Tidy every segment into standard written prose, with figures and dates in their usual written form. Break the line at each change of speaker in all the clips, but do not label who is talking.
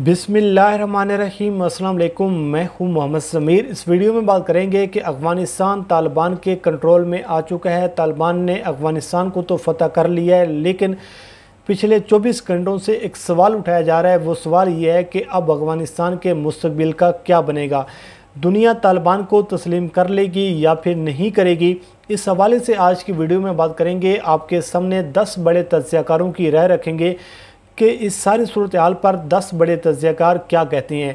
बिस्मिल्लाहिर्रहमानिर्रहीम। अस्सलाम वालेकुम। मैं हूं मोहम्मद समीर। इस वीडियो में बात करेंगे कि अफ़गानिस्तान तालिबान के कंट्रोल में आ चुका है। तालिबान ने अफ़गानिस्तान को तो फ़तह कर लिया है, लेकिन पिछले 24 घंटों से एक सवाल उठाया जा रहा है। वो सवाल ये है कि अब अफ़गानिस्तान के मुस्तक़बिल का क्या बनेगा। दुनिया तालिबान को तस्लीम कर लेगी या फिर नहीं करेगी। इस हवाले से आज की वीडियो में बात करेंगे। आपके सामने 10 बड़े तज्ज़ियाकारों की राय रखेंगे कि इस सारी सूरत हाल पर 10 बड़े तज्ज़ियाकार क्या कहते हैं।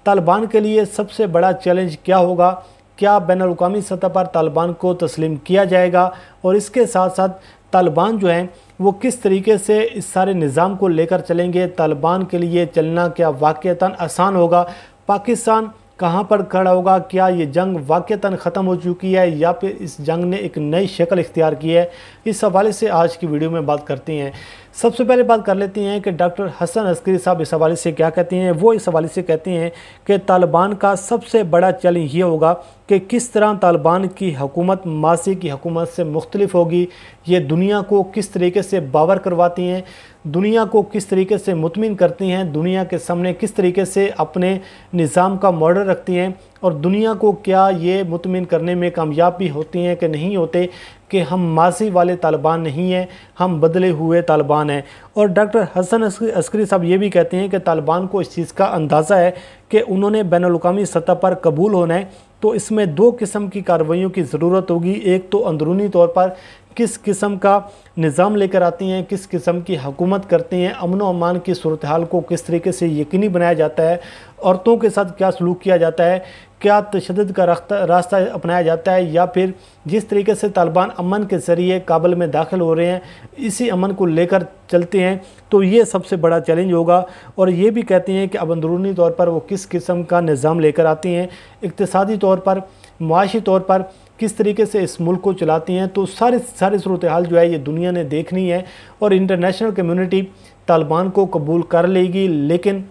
तालिबान के लिए सबसे बड़ा चैलेंज क्या होगा, क्या बैनुल-अक़वामी सतह पर तालिबान को तस्लीम किया जाएगा, और इसके साथ साथ तालिबान जो हैं वो किस तरीके से इस सारे निज़ाम को लेकर चलेंगे। तालिबान के लिए चलना क्या वाक़ईतन आसान होगा, पाकिस्तान कहाँ पर खड़ा होगा, क्या ये जंग वाक़ईतन ख़त्म हो चुकी है या फिर इस जंग ने एक नई शक्ल इख्तियार की है। इस हवाले से आज की वीडियो में बात करते हैं। सबसे पहले बात कर लेते हैं कि डॉक्टर हसन अस्करी साहब इस हवाले से क्या कहते हैं। वो इस हवाले से कहते हैं कि तालिबान का सबसे बड़ा चैलेंज ये होगा कि किस तरह तालिबान की हुकूमत माज़ी की हुकूमत से मुख्तलिफ होगी। ये दुनिया को किस तरीके से बावर करवाती हैं, दुनिया को किस तरीके से मुतमिन करती हैं, दुनिया के सामने किस तरीके से अपने निज़ाम का मॉडल रखती हैं, और दुनिया को क्या ये मुतमिन करने में कामयाब भी होती हैं कि नहीं होते कि हम माज़ी वाले तालिबान नहीं हैं, हम बदले हुए तालिबान हैं। और डॉक्टर हसन अस्करी साहब ये भी कहते हैं कि तालिबान को इस चीज़ का अंदाज़ा है कि उन्होंने बैनुल-अक़वामी सतह पर कबूल होना है, तो इसमें 2 किस्म की कार्रवाइयों की ज़रूरत होगी। एक तो अंदरूनी तौर पर किस किस्म का निज़ाम लेकर आती हैं, किस किस्म की हुकूमत करती हैं, अमन व अमान की सूरत हाल को किस तरीके से यकीनी बनाया जाता है, औरतों के साथ क्या सलूक किया जाता है, क्या तशद्दुद का रास्ता अपनाया जाता है, या फिर जिस तरीके से तालिबान अमन के ज़रिए काबुल में दाखिल हो रहे हैं इसी अमन को लेकर चलते हैं। तो ये सबसे बड़ा चैलेंज होगा। और ये भी कहते हैं कि अब अंदरूनी तौर पर वो किस किस्म का निज़ाम लेकर आती हैं, इक़्तिसादी तौर पर, मुआशी तौर पर किस तरीके से इस मुल्क को चलाती हैं। तो सारी सूरत हाल जो है ये दुनिया ने देखनी है, और इंटरनेशनल कम्युनिटी तालिबान को कबूल कर लेगी। लेकिन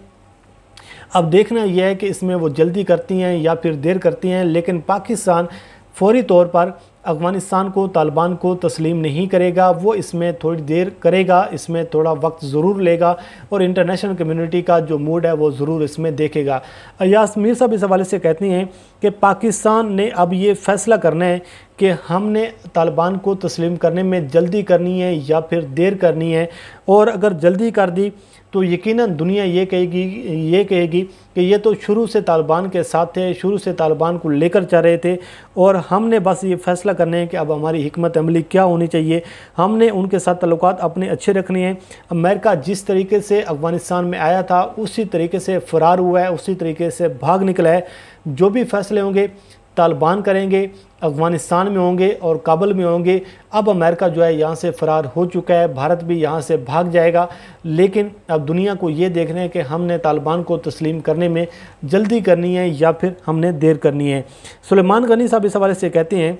अब देखना यह है कि इसमें वो जल्दी करती हैं या फिर देर करती हैं। लेकिन पाकिस्तान फौरी तौर पर अफ़गानिस्तान को तालिबान को तस्लीम नहीं करेगा, वो इसमें थोड़ी देर करेगा, इसमें थोड़ा वक्त ज़रूर लेगा, और इंटरनेशनल कम्युनिटी का जो मूड है वो ज़रूर इसमें देखेगा। अय्याज़ मीर साहब इस हवाले से कहती हैं कि पाकिस्तान ने अब ये फ़ैसला करना है कि हमने तालिबान को तस्लीम करने में जल्दी करनी है या फिर देर करनी है। और अगर जल्दी कर दी तो यकीनन दुनिया ये कहेगी कि ये तो शुरू से तालिबान के साथ थे, शुरू से तालिबान को लेकर चल रहे थे, और हमने बस ये फ़ैसला करने हैं कि अब हमारी हिकमत अमली क्या होनी चाहिए। हमने उनके साथ ताल्लुकात अपने अच्छे रखने हैं। अमेरिका जिस तरीके से अफ़गानिस्तान में आया था उसी तरीके से फ़रार हुआ है, उसी तरीके से भाग निकला है। जो भी फ़ैसले होंगे तालिबान करेंगे, अफ़गानिस्तान में होंगे और काबुल में होंगे। अब अमेरिका जो है यहाँ से फ़रार हो चुका है, भारत भी यहाँ से भाग जाएगा। लेकिन अब दुनिया को ये देखना है कि हमने तालिबान को तस्लीम करने में जल्दी करनी है या फिर हमने देर करनी है। सुलेमान गनी साहब इस हवाले से कहते हैं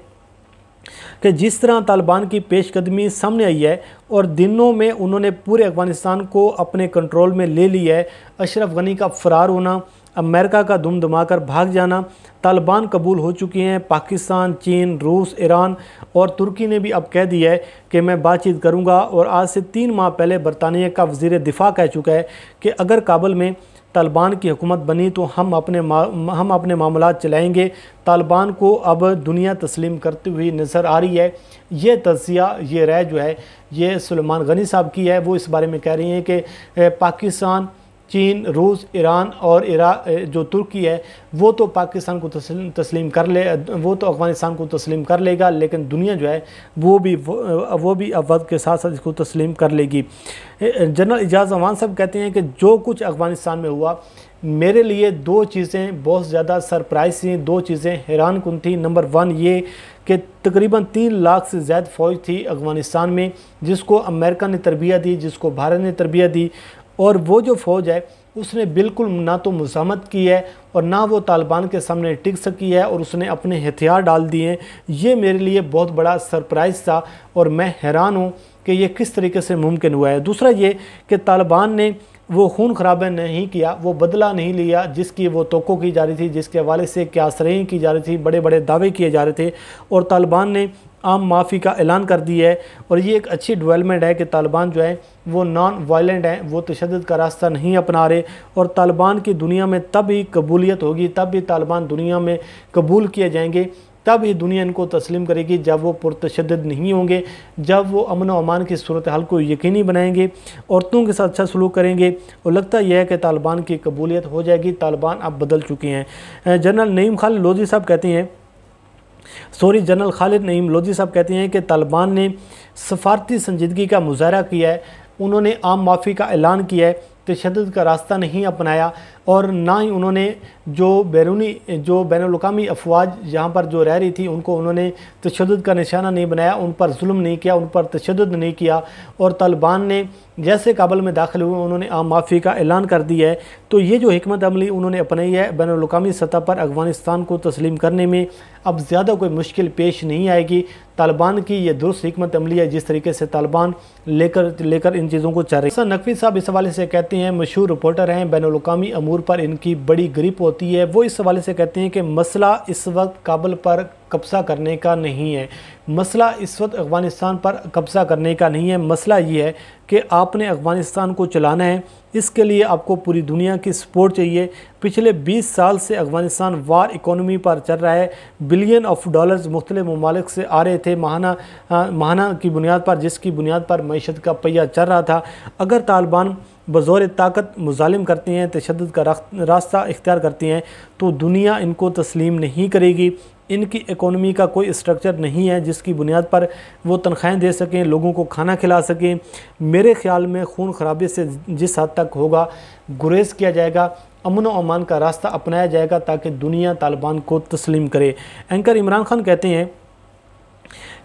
कि जिस तरह तालिबान की पेशकदमी सामने आई है और दिनों में उन्होंने पूरे अफ़गानिस्तान को अपने कंट्रोल में ले लिया है, अशरफ गनी का फ़रार होना, अमेरिका का दुम दमाकर भाग जाना, तालिबान कबूल हो चुके हैं। पाकिस्तान, चीन, रूस, ईरान और तुर्की ने भी अब कह दिया है कि मैं बातचीत करूंगा। और आज से 3 माह पहले बरतानिया का वज़ीर दिफ़ा कह चुका है कि अगर काबुल में तालिबान की हुकूमत बनी तो हम अपने मामलात चलाएंगे। तालिबान को अब दुनिया तस्लीम करती हुई नज़र आ रही है। ये तज़्ज़िया, ये राय जो है ये सुलेमान गनी साहब की है। वो इस बारे में कह रही हैं कि पाकिस्तान, चीन, रूस, ईरान और जो तुर्की है वो तो पाकिस्तान को तस्लीम कर ले, वो तो अफ़गानिस्तान को तस्लीम कर लेगा, लेकिन दुनिया जो है वो भी अब वक्त के साथ साथ इसको तस्लीम कर लेगी। जनरल एजाज़ अमान साहब कहते हैं कि जो कुछ अफ़गानिस्तान में हुआ मेरे लिए 2 चीज़ें बहुत ज़्यादा सरप्राइज़ थी, 2 चीज़ें हैरान कुन थी। नंबर 1 ये कि तकरीबन 3 लाख से ज़्यादा फ़ौज थी अफ़गानिस्तान में, जिसको अमेरिका ने तरबियत दी, जिसको भारत ने तरबियत दी, और वो जो फ़ौज है उसने बिल्कुल ना तो मुज़ाहमत की है और ना वो तालिबान के सामने टिक सकी है, और उसने अपने हथियार डाल दिए हैं। ये मेरे लिए बहुत बड़ा सरप्राइज़ था और मैं हैरान हूँ कि ये किस तरीके से मुमकिन हुआ है। दूसरा ये कि तालिबान ने वो खून खराबा नहीं किया, वो बदला नहीं लिया जिसकी वो तोक़ो की जा रही थी, जिसके हवाले से क्या सरें की जा रही थी, बड़े बड़े दावे किए जा रहे थे, और तालिबान ने عام معافی کا اعلان کر دی ہے، اور یہ ایک اچھی ڈیولپمنٹ ہے کہ طالبان جو ہے وہ نان وائلنٹ ہیں، وہ تشدد کا راستہ نہیں اپنا رہے، اور طالبان کی دنیا میں تب ہی قبولیت ہوگی، تب بھی طالبان دنیا میں قبول کیے جائیں گے، تب ہی دنیا ان کو تسلیم کرے گی جب وہ پرتشدد نہیں ہوں گے، جب وہ امن و امان کی صورتحال کو یقینی بنائیں گے، عورتوں کے ساتھ اچھا سلوک کریں گے، اور لگتا یہ ہے کہ طالبان کی قبولیت ہو جائے گی۔ طالبان اب بدل چکے ہیں۔ جنرل نعیم خالد لودھی صاحب کہتے ہیں جنرل خالد نعیم لودھی صاحب کہتے ہیں کہ طالبان نے سفارتی سنجیدگی کا مظاہرہ کیا ہے، انہوں نے عام معافی کا اعلان کیا ہے، تشدد کا راستہ نہیں اپنایا، اور نہ ہی انہوں نے جو بین الاقوامی افواج جہاں پر جو رہ رہی تھی ان کو انہوں نے تشدد کا نشانہ نہیں بنایا، ان پر ظلم نہیں کیا، ان پر تشدد نہیں کیا، اور طالبان نے جیسے کابل میں داخل ہوئے انہوں نے عام معافی کا اعلان کر دیا ہے۔ تو یہ جو حکمت عملی انہوں نے اپنائی ہے بین الاقوامی سطح پر افغانستان کو تسلیم کرنے میں اب زیادہ کوئی مشکل پیش نہیں آئے گی۔ طالبان کی یہ درست حکمت عملی ہے جس طریقے سے طالبان لے کر ان چیزوں کو چل رہے ہیں۔ حسن نقوی صاحب اس حوالے سے کہتے ہیں، مشہور رپورٹر ہیں، بین الاقوامی امور پر ان کی بڑی گرپ ہوتی ہے، وہ اس حوالے سے کہتے ہیں کہ مسئلہ اس وقت کابل پر قبضہ کرنے کا نہیں ہے، مسئلہ اس وقت افغانستان پر قبضہ کرنے کا نہیں ہے، مسئلہ یہ ہے کہ آپ نے افغانستان کو چلانا ہے، اس کے لیے آپ کو پوری دنیا کی سپورٹ چاہیے۔ پچھلے 20 سال سے افغانستان وار اکانومی پر چل رہا ہے، بلین آف ڈالرز مختلف ممالک سے آ رہے تھے ماہانہ کی بنیاد پر، جس کی بنیاد پر معیشت کا پہیہ چل رہا تھا۔ اگر طالبان بزور طاقت مظالم کرتے ہیں، تشدد کا راستہ اختیار کرتے ہیں، تو دنیا ان کو تسلیم نہیں کرے گی۔ ان کی اکانومی کا کوئی اسٹرکچر نہیں ہے جس کی بنیاد پر وہ تنخواہیں دے سکیں، لوگوں کو کھانا کھلا سکیں۔ میرے خیال میں خون خرابے سے جس حد تک ہوگا گریز کیا جائے گا، امن و امان کا راستہ اپنایا جائے گا تاکہ دنیا طالبان کو تسلیم کرے۔ اینکر عمران خان کہتے ہیں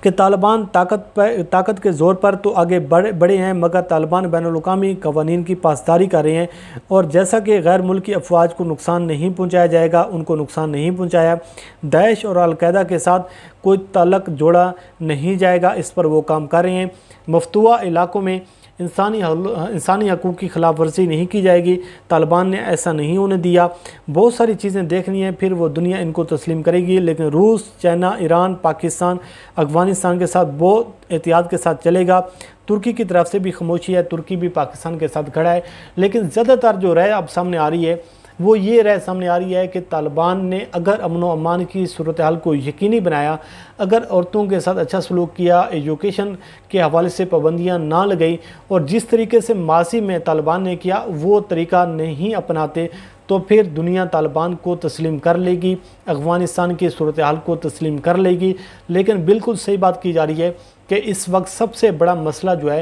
کہ طالبان طاقت کے زور پر تو آگے بڑھے ہیں، مگر طالبان بین الاقوامی قوانین کی پاسداری کر رہے ہیں، اور جیسا کہ غیر ملکی افواج کو نقصان نہیں پہنچایا جائے گا، ان کو نقصان نہیں پہنچایا۔ داعش اور القاعدہ کے ساتھ کوئی تعلق جوڑا نہیں جائے گا، اس پر وہ کام کر رہے ہیں۔ مفتوحہ علاقوں میں انسانی حقوق کی خلاف ورزی نہیں کی جائے گی، طالبان نے ایسا نہیں ہونے دیا۔ بہت ساری چیزیں دیکھنی ہیں، پھر وہ دنیا ان کو تسلیم کرے گی، لیکن روس، چائنا، ایران، پاکستان افغانستان کے ساتھ بہت احتیاط کے ساتھ چلے گا۔ ترکی کی طرف سے بھی خاموشی ہے، ترکی بھی پاکستان کے ساتھ کھڑا ہے، لیکن زیادہ تر جو رائے اب سامنے آ رہی ہے وہ یہ رائے سامنے آ رہی ہے کہ طالبان نے اگر امن و امان کی صورتحال کو یقینی بنایا، اگر عورتوں کے ساتھ اچھا سلوک کیا، ایجوکیشن کے حوالے سے پابندیاں نہ لگئی، اور جس طریقے سے ماضی میں طالبان نے کیا وہ طریقہ نہیں اپناتے، تو پھر دنیا طالبان کو تسلیم کر لے گی، افغانستان کی صورتحال کو تسلیم کر لے گی۔ لیکن بالکل صحیح بات کی جا رہی ہے کہ اس وقت سب سے بڑا مسئلہ جو ہے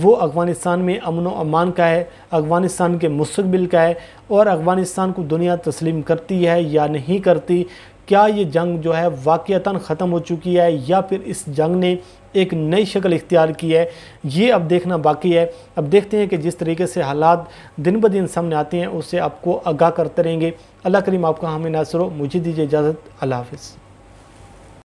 وہ افغانستان میں امن و امان کا ہے، افغانستان کے مستقبل کا ہے، اور افغانستان کو دنیا تسلیم کرتی ہے یا نہیں کرتی۔ کیا یہ جنگ جو ہے واقعتاً ختم ہو چکی ہے یا پھر اس جنگ نے ایک نئی شکل اختیار کی ہے، یہ اب دیکھنا باقی ہے۔ اب دیکھتے ہیں کہ جس طریقے سے حالات دن بدن سامنے آتے ہیں اس سے آپ کو آگاہ کرتے رہیں گے۔ اللہ کریم آپ کا حامی ناصر ہو، مجھے دیجیے اجازت، اللہ حافظ۔